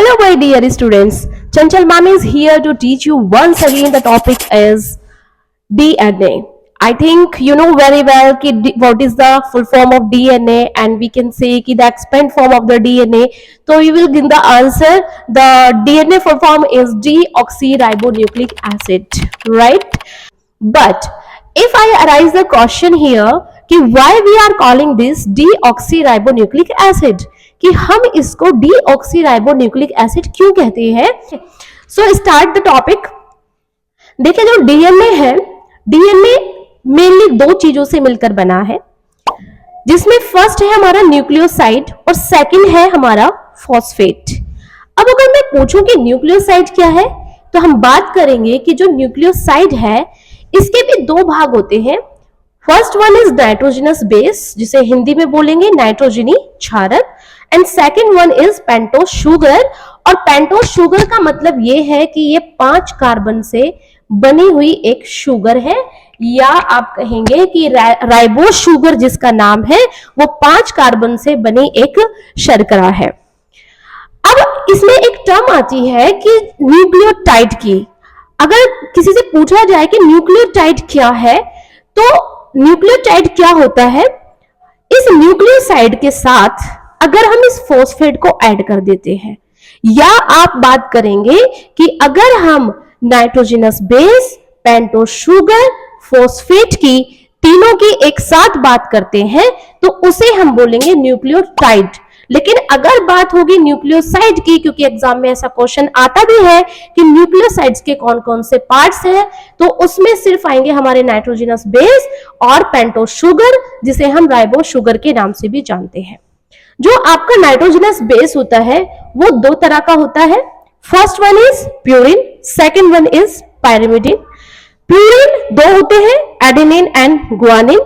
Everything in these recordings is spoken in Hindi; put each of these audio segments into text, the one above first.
Hello my dear students, Chanchal ma'am is here to teach you once again. The topic is DNA. I think you know very well what is the full form of DNA, and we can say the expand form of the DNA. So you will give the answer. The DNA full form is deoxyribonucleic acid, right? But if I arise the question here कि why we are calling this deoxyribonucleic acid, कि हम इसको deoxyribonucleic acid क्यों कहते हैं. So start the topic. देखिए जो डीएनए है, डीएनए मेनली दो चीजों से मिलकर बना है, जिसमें फर्स्ट है हमारा न्यूक्लियोसाइड और सेकंड है हमारा फॉस्फेट. अब अगर मैं पूछूं कि न्यूक्लियोसाइड क्या है, तो हम बात करेंगे कि जो न्यूक्लियोसाइड है इसके भी दो भाग होते हैं. First one is nitrogenous base, जिसे हिंदी में बोलेंगे नाइट्रोजनी क्षारक, and second one is pentose sugar. और पेंटोस शुगर का मतलब ये है कि ये 5 कार्बन से बनी हुई एक शुगर है, या आप कहेंगे कि राइबोस शुगर जिसका नाम है वो 5 कार्बन से बनी एक शर्करा है. अब इसमें एक टर्म आती है कि न्यूक्लियोटाइड की. अगर किसी से पूछा जाए कि न्यूक्लियोटाइड क्या है, तो न्यूक्लियोटाइड क्या होता है, इस न्यूक्लियोसाइड के साथ अगर हम इस फॉस्फेट को ऐड कर देते हैं, या आप बात करेंगे कि अगर हम nitrogenous base, pentose sugar, phosphate की तीनों की एक साथ बात करते हैं, तो उसे हम बोलेंगे न्यूक्लियोटाइड. लेकिन अगर बात होगी न्यूक्लियोसाइड की, क्योंकि एग्जाम में ऐसा क्वेश्चन आता भी है कि न्यूक्लियोसाइड्स के कौन कौन से पार्ट्स हैं, तो उसमें सिर्फ आएंगे हमारे नाइट्रोजनस बेस और पेंटोस शुगर, जिसे हम राइबोस शुगर के नाम से भी जानते हैं. जो आपका नाइट्रोजनस बेस होता है वो दो तरह का होता है. First one is purine, second one is pyrimidine. Purine 2 होते हैं, एडेनिन एंड गुआनिन.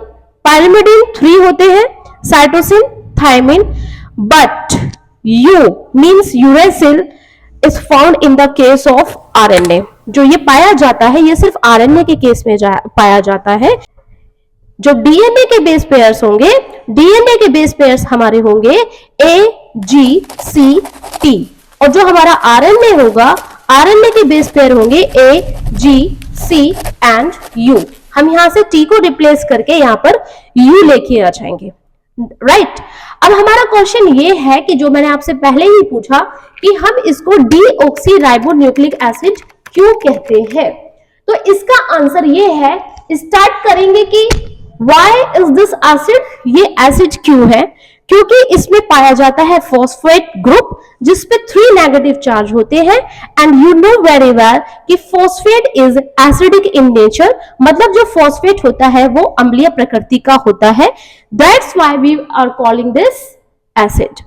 पायरिमिडिन 3 होते हैं, cytosine, thymine. But U means uracil is found in the case of RNA. जो ये पाया जाता है ये सिर्फ RNA के केस में पाया जाता है. जो DNA के बेस पेयर्स होंगे, DNA के बेस पेयर्स हमारे होंगे A, G, C, T. और जो हमारा RNA होगा, RNA के बेस पेयर होंगे A, G, C and U. हम यहां से T को रिप्लेस करके यहां पर U लेके आ जाएंगे, राइट. अब हमारा क्वेश्चन ये है कि जो मैंने आपसे पहले ही पूछा कि हम इसको डीऑक्सीराइबोन्यूक्लिक एसिड क्यों कहते हैं, तो इसका आंसर ये है. स्टार्ट करेंगे कि व्हाई इज दिस एसिड, ये एसिड क्यों है, क्योंकि इसमें पाया जाता है फॉस्फेट ग्रुप जिसपे 3 नेगेटिव चार्ज होते हैं. And you know very well कि phosphate is acidic in nature, मतलब जो फॉस्फेट होता है वो अम्लीय प्रकृति का होता है. That's why we are calling this acid.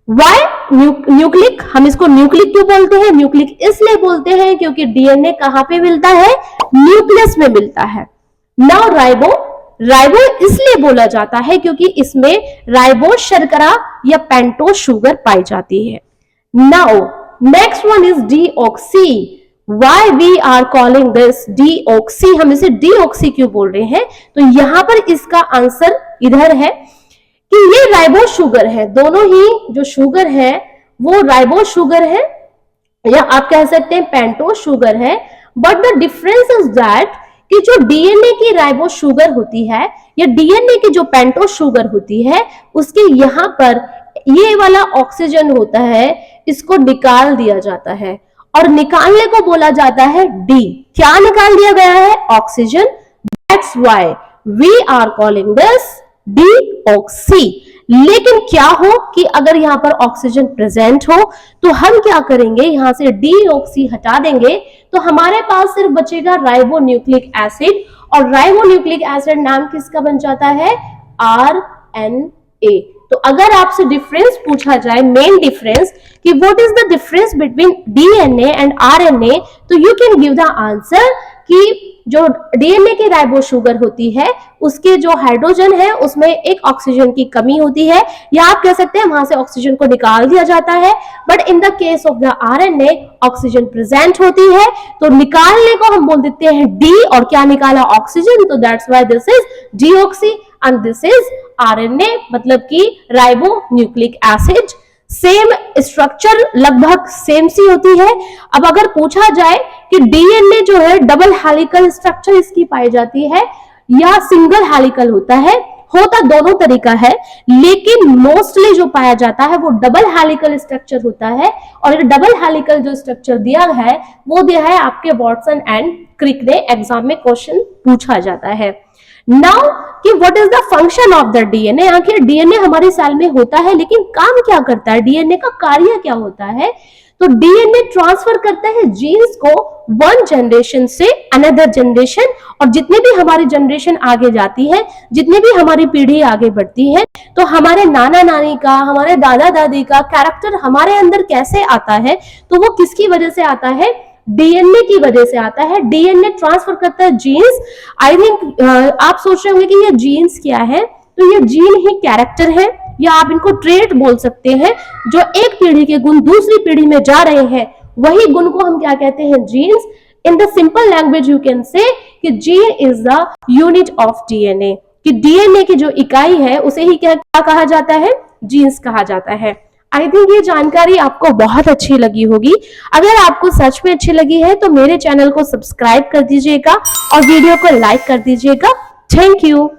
Why nucleic, हम इसको न्यूक्लिक क्यों बोलते हैं, न्यूक्लिक इसलिए बोलते हैं क्योंकि डीएनए कहां पे मिलता है, न्यूक्लियस में मिलता है. नाउ राइबो इसलिए बोला जाता है क्योंकि इसमें राइबोस शर्करा या पेंटोस शुगर पाई जाती है. Now next one is deoxy. Why we are calling this deoxy, हम इसे डीऑक्सी क्यों बोल रहे हैं, तो यहां पर इसका आंसर इधर है कि ये राइबोस शुगर है. दोनों ही जो शुगर है वो राइबोस शुगर है, या आप कह सकते हैं पेंटोस शुगर है. But the difference is that कि जो डीएनए की राइबोस शुगर होती है या डीएनए की जो पेंटोस शुगर होती है, उसके यहां पर ये वाला ऑक्सीजन होता है, इसको निकाल दिया जाता है, और निकालने को बोला जाता है डी. क्या निकाल दिया गया है, oxygen. That's why we are calling this deoxy. लेकिन क्या हो कि अगर यहां पर ऑक्सीजन प्रेजेंट हो तो हम क्या करेंगे, यहां से डीऑक्सी हटा देंगे, तो हमारे पास सिर्फ बचेगा राइबोन्यूक्लिक एसिड. और राइबोन्यूक्लिक एसिड नाम किसका बन जाता है, आरएनए. तो अगर आपसे डिफरेंस पूछा जाए, मेन डिफरेंस कि what is the difference between DNA and RNA, तो you can give the answer कि जो डीएनए की राइबोस शुगर होती है उसके जो हाइड्रोजन है उसमें एक ऑक्सीजन की कमी होती है, या आप कह सकते हैं वहां से ऑक्सीजन को निकाल दिया जाता है. But in the case of the RNA oxygen present होती है, तो निकालने को हम बोल देते हैं डी, और क्या निकाला, ऑक्सीजन. तो that's why this is deoxy and this is RNA, मतलब कि राइबोन्यूक्लिक एसिड. सेम स्ट्रक्चर लगभग सेम सी होती है। अब अगर पूछा जाए कि डीएनए जो है डबल हेलिकल स्ट्रक्चर इसकी पाई जाती है या सिंगल हेलिकल होता दोनों तरीका है, लेकिन मोस्टली जो पाया जाता है वो डबल हेलिकल स्ट्रक्चर होता है। और ये डबल हेलिकल जो स्ट्रक्चर दिया है वो दिया है आपके वॉटसन एंड क्रिक ने एग्जाम में क्वेश्चन पूछा जाता है। नाउ कि what is the function of the DNA, आखिर डीएनए हमारे सेल में होता है लेकिन काम क्या करता है, डीएनए का कार्य क्या होता है। तो डीएनए ट्रांसफर करता है जीन्स को वन जनरेशन से अनदर जनरेशन, और जितने भी हमारी जनरेशन आगे जाती है, जितने भी हमारी पीढ़ी आगे बढ़ती है, तो हमारे नाना नानी का, हमारे दादा दादी का कैरेक्टर हमारे अंदर कैसे आता है, तो वो किसकी वजह से आता है, डीएनए की वजह से आता है। डीएनए ट्रांसफर करता है जीन्स। आई थिंक आप सोच रहे होंगे कि ये जीन्स क्या है, तो ये जीन ही कैरेक्टर है या आप इनको ट्रेट बोल सकते हैं। जो एक पीढ़ी के गुण दूसरी पीढ़ी में जा रहे हैं वही गुण को हम क्या कहते हैं, genes. In the simple language you can say कि gene is the unit of DNA, कि डीएनए की जो इकाई है उसे ही क्या कहा जाता है, जीन्स कहा जाता है। आई थिंक ये जानकारी आपको बहुत अच्छी लगी होगी। अगर आपको सच में अच्छी लगी है तो मेरे चैनल को सब्सक्राइब कर दीजिएगा और वीडियो को लाइक कर दीजिएगा। Thank you.